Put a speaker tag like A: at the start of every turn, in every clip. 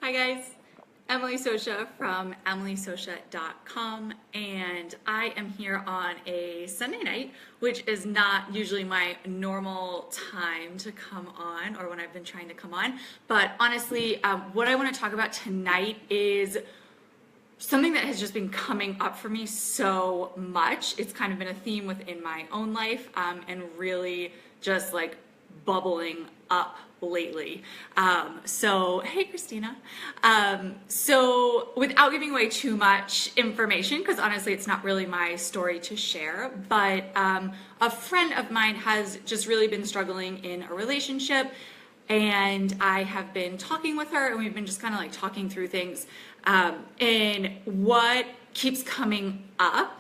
A: Hi guys, Emily Sosha from emilysosha.com, and I am here on a Sunday night, which is not usually my normal time to come on, or when I've been trying to come on. But honestly, what I want to talk about tonight is something that has just been coming up for me so much. It's kind of been a theme within my own life, and really just like bubbling up lately. So hey Christina. So without giving away too much information, because honestly it's not really my story to share, but a friend of mine has just really been struggling in a relationship, and I have been talking with her, and we've been just kind of like talking through things, and what keeps coming up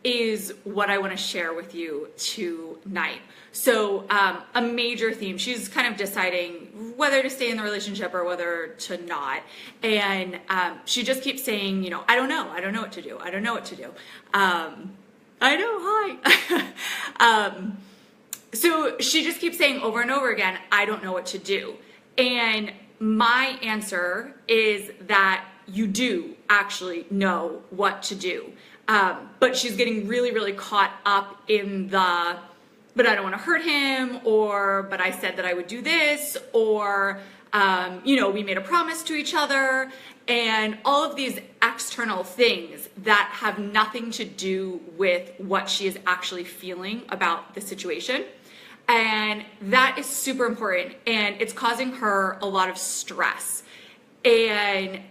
A: is what I want to share with you tonight. So a major theme, she's kind of deciding whether to stay in the relationship or whether to not. And she just keeps saying, you know, I don't know what to do. I don't know what to do. I know, hi. So she just keeps saying over and over again, I don't know what to do. And my answer is that you do actually know what to do. But she's getting really, really caught up in the, but I don't want to hurt him, or, but I said that I would do this, or, you know, we made a promise to each other, and all of these external things that have nothing to do with what she is actually feeling about the situation. And that is super important, and it's causing her a lot of stress. And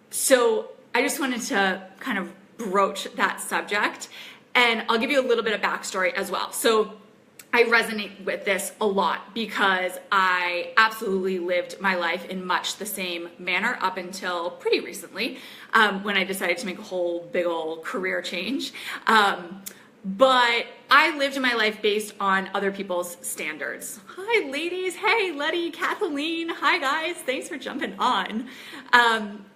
A: so I just wanted to kind of broach that subject, and I'll give you a little bit of backstory as well. So I resonate with this a lot because I absolutely lived my life in much the same manner up until pretty recently, when I decided to make a whole big old career change. But I lived my life based on other people's standards. Hi ladies, hey Letty, Kathleen, hi guys, thanks for jumping on.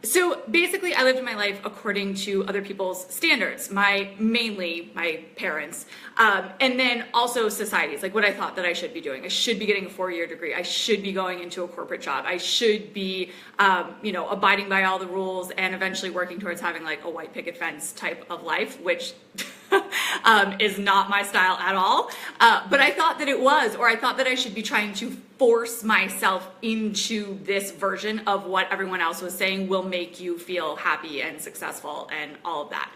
A: So basically I lived my life according to other people's standards, mainly my parents, and then also society's, like what I thought that I should be doing. I should be getting a 4-year degree. I should be going into a corporate job. I should be, you know, abiding by all the rules and eventually working towards having like a white picket fence type of life, which is not my style at all. But I thought that it was, or I thought that I should be trying to force myself into this version of what everyone else was saying will make you feel happy and successful and all of that.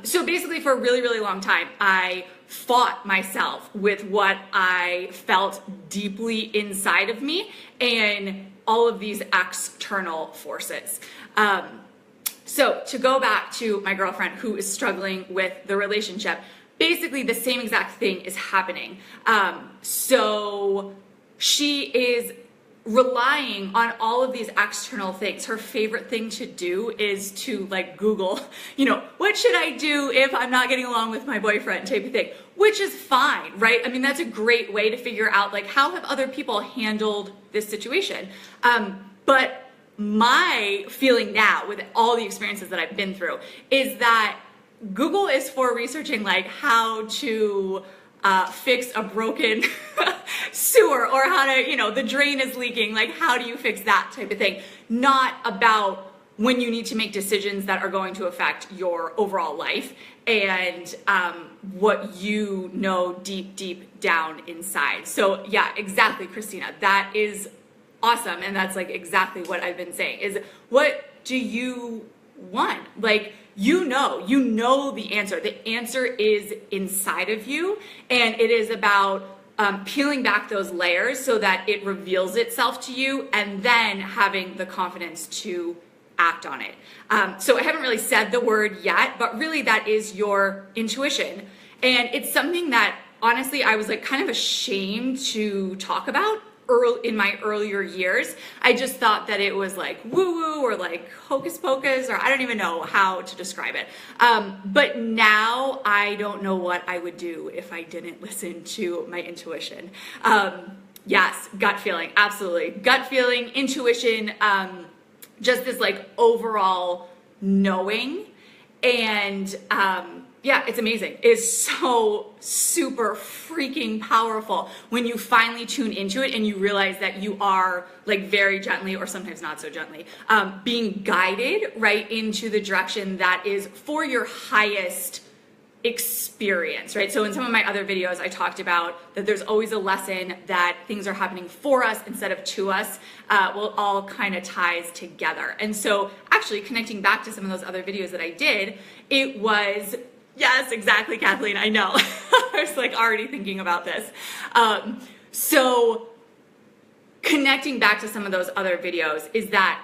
A: So basically for a really, really long time, I fought myself with what I felt deeply inside of me and all of these external forces. So to go back to my girlfriend who is struggling with the relationship, basically the same exact thing is happening. So she is relying on all of these external things. Her favorite thing to do is to like Google, you know, what should I do if I'm not getting along with my boyfriend type of thing, which is fine, right? I mean, that's a great way to figure out like how have other people handled this situation. But my feeling now with all the experiences that I've been through is that Google is for researching like how to fix a broken sewer, or how to, you know, the drain is leaking, like how do you fix that type of thing, not about when you need to make decisions that are going to affect your overall life and what you know deep, deep down inside. So yeah, exactly, Christina, that is awesome. And that's like exactly what I've been saying is, what do you want? Like, you know the answer. The answer is inside of you, and it is about peeling back those layers so that it reveals itself to you, and then having the confidence to act on it. So I haven't really said the word yet, but really that is your intuition. And it's something that honestly I was like kind of ashamed to talk about in my earlier years. I just thought that it was like woo-woo or like hocus pocus, or I don't even know how to describe it. But now I don't know what I would do if I didn't listen to my intuition. Yes, gut feeling, absolutely. Gut feeling, intuition, just this like overall knowing. And Yeah, it's amazing. It's so super freaking powerful when you finally tune into it and you realize that you are like very gently, or sometimes not so gently, being guided right into the direction that is for your highest experience, right? So in some of my other videos, I talked about that there's always a lesson, that things are happening for us instead of to us. Well, all kind of ties together. And so actually connecting back to some of those other videos that I did, it was, yes, exactly, Kathleen, I know. I was like already thinking about this. So connecting back to some of those other videos is that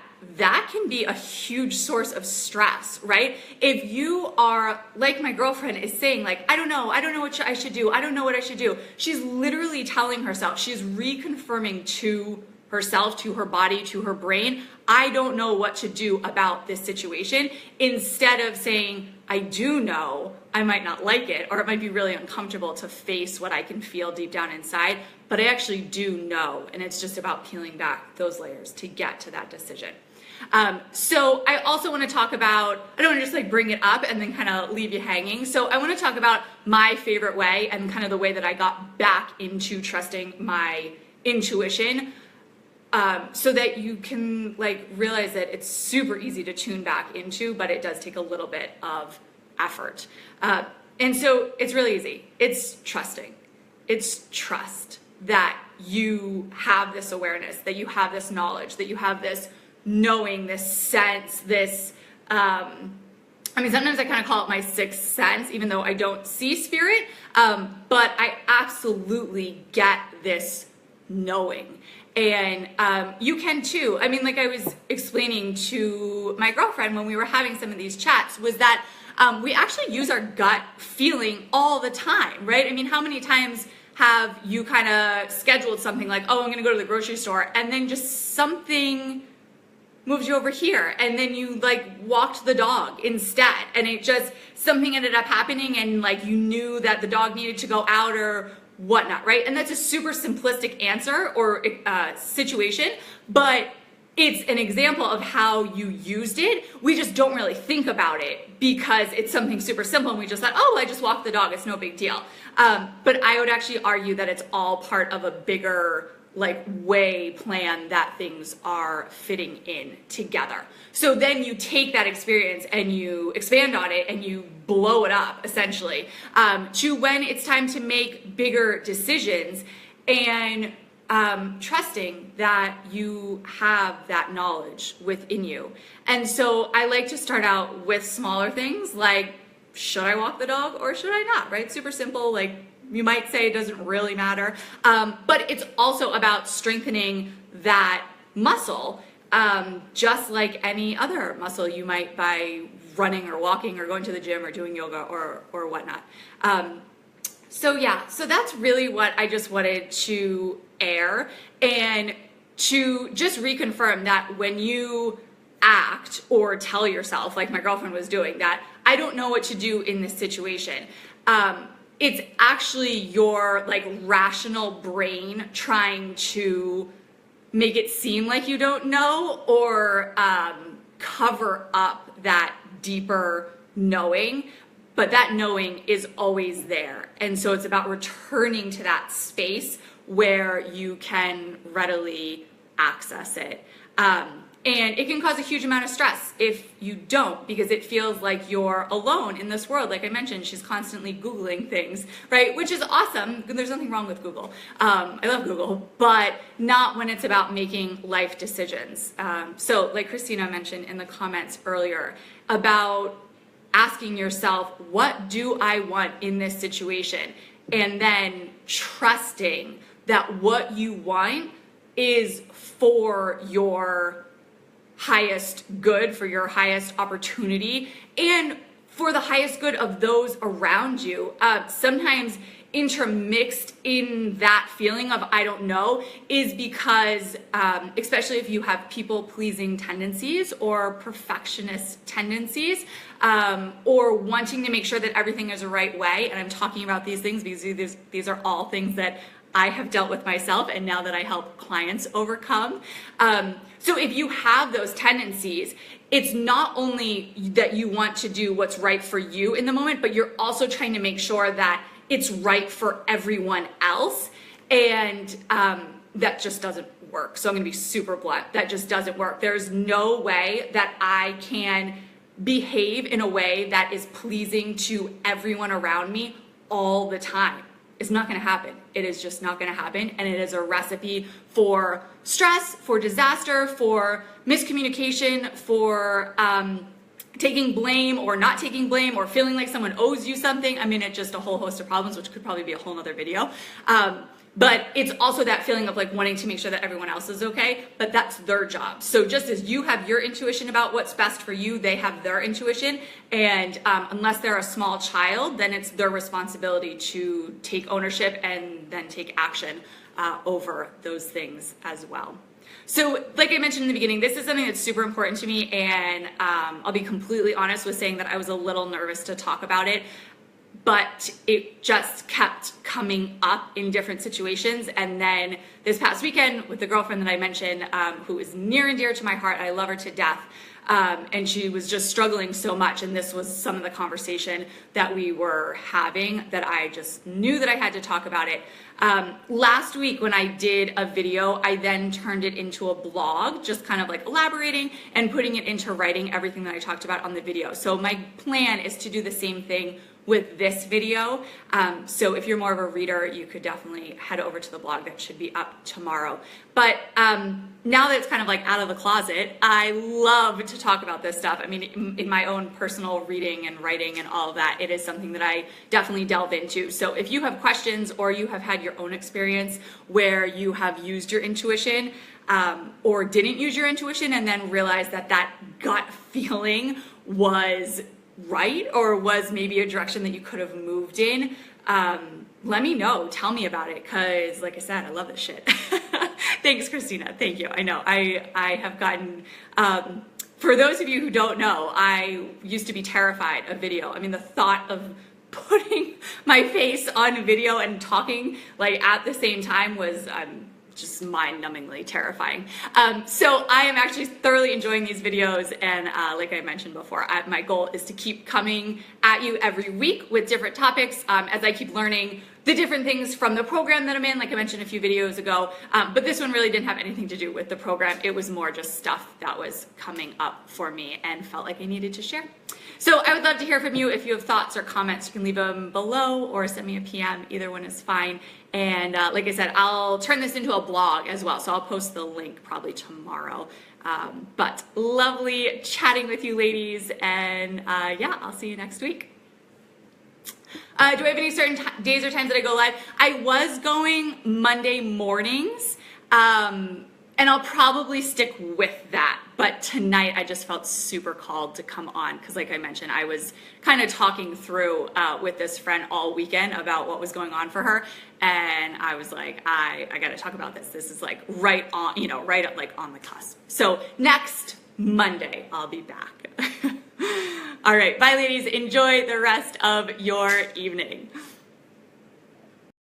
A: can be a huge source of stress, right? If you are, like my girlfriend is saying, like, I don't know what I should do. I don't know what I should do. She's literally telling herself, she's reconfirming to herself, to her body, to her brain, I don't know what to do about this situation, instead of saying, I do know, I might not like it, or it might be really uncomfortable to face what I can feel deep down inside, but I actually do know, and it's just about peeling back those layers to get to that decision. So I also want to talk about, I don't want to just like bring it up and then kind of leave you hanging. So I want to talk about my favorite way and kind of the way that I got back into trusting my intuition, so that you can like realize that it's super easy to tune back into, but it does take a little bit of effort. And so it's really easy. It's trusting. It's trust that you have this awareness, that you have this knowledge, that you have this knowing, this sense, this, I mean, sometimes I kind of call it my sixth sense, even though I don't see spirit, but I absolutely get this knowing. And you can too. I mean, like I was explaining to my girlfriend when we were having some of these chats, was that we actually use our gut feeling all the time, right? I mean, how many times have you kind of scheduled something like, oh, I'm going to go to the grocery store, and then just something moved you over here, and then you like walked the dog instead, and it just, something ended up happening, and like you knew that the dog needed to go out or whatnot, right? And that's a super simplistic answer or situation, but it's an example of how you used it. We just don't really think about it because it's something super simple, and we just thought, oh, I just walked the dog, it's no big deal. But I would actually argue that it's all part of a bigger like way plan that things are fitting in together. So then you take that experience and you expand on it and you blow it up essentially, to when it's time to make bigger decisions, and trusting that you have that knowledge within you. And so I like to start out with smaller things like, should I walk the dog or should I not, right? Super simple, like you might say it doesn't really matter, but it's also about strengthening that muscle, just like any other muscle you might by running or walking or going to the gym or doing yoga or whatnot. So yeah, so that's really what I just wanted to air, and to just reconfirm that when you act or tell yourself, like my girlfriend was doing, that I don't know what to do in this situation, it's actually your like rational brain trying to make it seem like you don't know, or cover up that deeper knowing, but that knowing is always there. And so it's about returning to that space where you can readily access it. And it can cause a huge amount of stress if you don't, because it feels like you're alone in this world. Like I mentioned, she's constantly Googling things, right? Which is awesome. There's nothing wrong with Google. I love Google, but not when it's about making life decisions. So like Christina mentioned in the comments earlier about asking yourself, what do I want in this situation? And then trusting that what you want is for your highest good, for your highest opportunity, and for the highest good of those around you. Sometimes intermixed in that feeling of I don't know is because, especially if you have people-pleasing tendencies or perfectionist tendencies, or wanting to make sure that everything is the right way, and I'm talking about these things because these are all things that I have dealt with myself, and now that I help clients overcome. So if you have those tendencies, it's not only that you want to do what's right for you in the moment, but you're also trying to make sure that it's right for everyone else. And that just doesn't work. So I'm gonna be super blunt. That just doesn't work. There's no way that I can behave in a way that is pleasing to everyone around me all the time. It's not gonna happen. It is just not gonna happen. And it is a recipe for stress, for disaster, for miscommunication, for taking blame or not taking blame, or feeling like someone owes you something. I mean, it's just a whole host of problems, which could probably be a whole nother video. But it's also that feeling of like wanting to make sure that everyone else is okay, but that's their job. So just as you have your intuition about what's best for you, they have their intuition. And unless they're a small child, then it's their responsibility to take ownership and then take action over those things as well. So like I mentioned in the beginning, this is something that's super important to me, and I'll be completely honest with saying that I was a little nervous to talk about it, but it just kept coming up in different situations. And then this past weekend with the girlfriend that I mentioned, who is near and dear to my heart, I love her to death, and she was just struggling so much, and this was some of the conversation that we were having, that I just knew that I had to talk about it. Last week when I did a video, I then turned it into a blog, just kind of like elaborating and putting it into writing everything that I talked about on the video. So my plan is to do the same thing with this video. So if you're more of a reader, you could definitely head over to the blog. That should be up tomorrow. But now that it's kind of like out of the closet, I love to talk about this stuff. I mean, in my own personal reading and writing and all of that, it is something that I definitely delve into. So if you have questions, or you have had your own experience where you have used your intuition, or didn't use your intuition and then realized that that gut feeling was right, or was maybe a direction that you could have moved in, let me know. Tell me about it, because like I said, I love this shit. Thanks, Christina. Thank you. I know I have gotten, for those of you who don't know, I used to be terrified of video. I mean, the thought of putting my face on video and talking like at the same time was just mind-numbingly terrifying. So I am actually thoroughly enjoying these videos, and like I mentioned before, my goal is to keep coming at you every week with different topics as I keep learning the different things from the program that I'm in, like I mentioned a few videos ago, but this one really didn't have anything to do with the program. It was more just stuff that was coming up for me and felt like I needed to share. So I would love to hear from you. If you have thoughts or comments, you can leave them below or send me a PM. Either one is fine. And like I said, I'll turn this into a blog as well. So I'll post the link probably tomorrow. But lovely chatting with you ladies. And yeah, I'll see you next week. Do I have any certain days or times that I go live? I was going Monday mornings. And I'll probably stick with that. But tonight I just felt super called to come on, because like I mentioned, I was kind of talking through with this friend all weekend about what was going on for her. And I was like, I got to talk about this. This is like right on, you know, right up like on the cusp. So next Monday, I'll be back. All right. Bye, ladies. Enjoy the rest of your evening.